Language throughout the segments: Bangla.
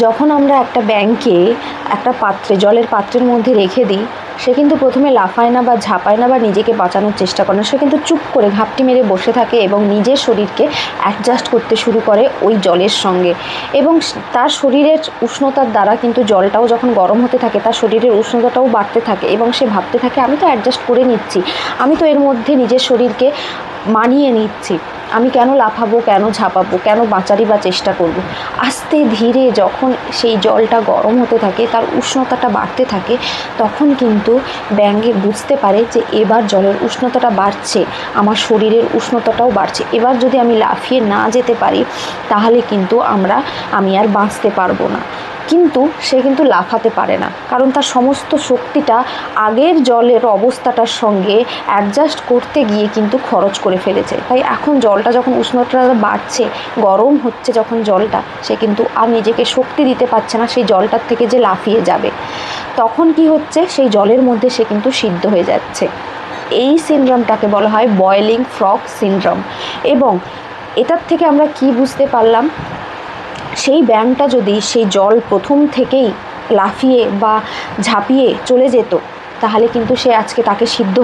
যখন আমরা একটা ব্যাঙকে একটা পাত্রে, জলের পাত্রের মধ্যে রেখে দিই, সে কিন্তু প্রথমে লাফায় না বা ঝাঁপায় না বা নিজেকে বাঁচানোর চেষ্টা করে না। সে কিন্তু চুপ করে ঘাপটি মেরে বসে থাকে এবং নিজের শরীরকে অ্যাডজাস্ট করতে শুরু করে ওই জলের সঙ্গে। এবং তার শরীরের উষ্ণতার দ্বারা কিন্তু জলটাও যখন গরম হতে থাকে, তার শরীরের উষ্ণতাটাও বাড়তে থাকে এবং সে ভাবতে থাকে আমি তো অ্যাডজাস্ট করে নিচ্ছি, আমি তো এর মধ্যে নিজের শরীরকে মানিয়ে নিচ্ছি, আমি কেন লাফাবো, কেন ঝাঁপাবো, কেন বাঁচারই বা চেষ্টা করব। আস্তে ধীরে যখন সেই জলটা গরম হতে থাকে, তার উষ্ণতাটা বাড়তে থাকে, তখন কিন্তু ব্যাঙে বুঝতে পারে যে এবার জলের উষ্ণতাটা বাড়ছে, আমার শরীরের উষ্ণতাটাও বাড়ছে, এবার যদি আমি লাফিয়ে না যেতে পারি তাহলে কিন্তু আমি আর বাঁচতে পারবো না। কিন্তু সে কিন্তু লাফাতে পারে না, কারণ তার সমস্ত শক্তিটা আগের জলের অবস্থাটার সঙ্গে অ্যাডজাস্ট করতে গিয়ে কিন্তু খরচ করে ফেলেছে। তাই এখন জলটা যখন উষ্ণতাটা বাড়ছে, গরম হচ্ছে যখন জলটা, সে কিন্তু আর নিজেকে শক্তি দিতে পারছে না সেই জলটার থেকে যে লাফিয়ে যাবে। তখন কি হচ্ছে, সেই জলের মধ্যে সে কিন্তু সিদ্ধ হয়ে যাচ্ছে। এই সিনড্রোমটাকে বলা হয় বয়েলিং ফ্রগ সিনড্রোম। এবং এটার থেকে আমরা কি বুঝতে পারলাম, সেই ব্যাঙটা যদি সেই জল প্রথম থেকেই লাফিয়ে বা ঝাঁপিয়ে চলে যেত, তাহলে কিন্তু তাকে সিদ্ধ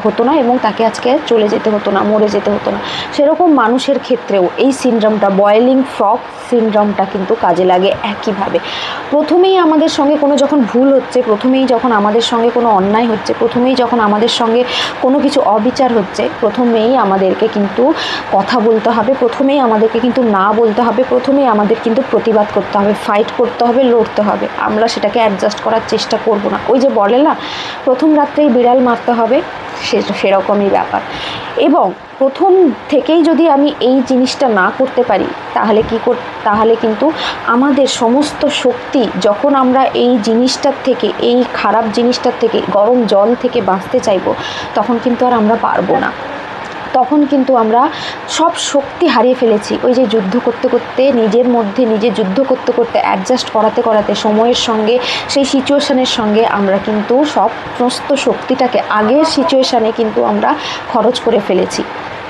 হতো না এবং তাকে আজকে চলে যেতে হতো না, মরে যেতে হতো না। সেরকম মানুষের ক্ষেত্রেও এই সিনড্রোমটা, বয়েলিং ফ্রগ সিনড্রোমটা কিন্তু কাজে লাগে একইভাবে। প্রথমেই আমাদের সঙ্গে যখন ভুল হচ্ছে, প্রথমেই যখন আমাদের সঙ্গে কোনো অন্যায় হচ্ছে, প্রথমেই যখন আমাদের সঙ্গে কোনো কিছু অবিচার হচ্ছে, প্রথমেই আমাদেরকে কিন্তু কথা বলতে হবে, প্রথমেই আমাদেরকে কিন্তু না বলতে হবে, প্রথমেই আমাদের কিন্তু প্রতিবাদ করতে হবে, ফাইট করতে হবে, লড়তে হবে। আমরা সেটাকে অ্যাডজাস্ট করার চেষ্টা করব না। ওই যে বলে না, প্রথম রাত্রেই বিড়াল মারতে হবে, সেরকমই ব্যাপার। এবং প্রথম থেকেই যদি আমি এই জিনিসটা না করতে পারি, তাহলে কিন্তু আমাদের সমস্ত শক্তি, যখন আমরা এই জিনিসটার থেকে, এই খারাপ জিনিসটার থেকে, গরম জল থেকে বাঁচতে চাইবো, তখন কিন্তু আর আমরা পারবো না। তখন কিন্তু আমরা সব শক্তি হারিয়ে ফেলেছি। ওই যে যুদ্ধ করতে করতে, নিজের মধ্যে নিজে যুদ্ধ করতে করতে, অ্যাডজাস্ট করাতে করাতে, সময়ের সঙ্গে, সেই সিচুয়েশানের সঙ্গে আমরা কিন্তু সমস্ত শক্তিটাকে আগের সিচুয়েশানে কিন্তু আমরা খরচ করে ফেলেছি।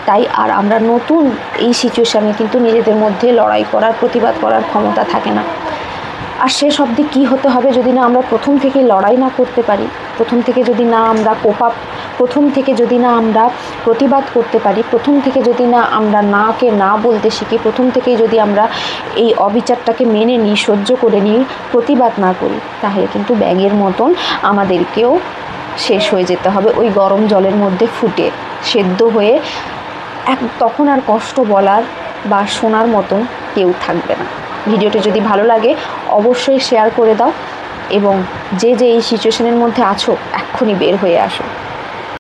তাই আর আমরা নতুন এই সিচুয়েশানে কিন্তু নিজেদের মধ্যে লড়াই করার, প্রতিবাদ করার ক্ষমতা থাকে না। আর শেষ অবধি কী হতে হবে, যদি না আমরা প্রথম থেকে লড়াই না করতে পারি, প্রথম থেকে যদি না আমরা প্রথম থেকে যদি না আমরা প্রতিবাদ করতে পারি, প্রথম থেকে যদি না আমরা নাকে না বলতে শিখি, প্রথম থেকেই যদি আমরা এই অবিচারটাকে মেনে নিই, সহ্য করে নিই, প্রতিবাদ না করি, তাহলে কিন্তু ব্যাঙের মতন আমাদেরকেও শেষ হয়ে যেতে হবে ওই গরম জলের মধ্যে ফুটে, সেদ্ধ হয়ে। তখন আর কষ্ট বলার বা শোনার মতন কেউ থাকবে না। ভিডিওটি যদি ভালো লাগে অবশ্যই শেয়ার করে দাও এবং যে এই সিচুয়েশনের মধ্যে আছো, এক্ষুনি বের হয়ে আসো।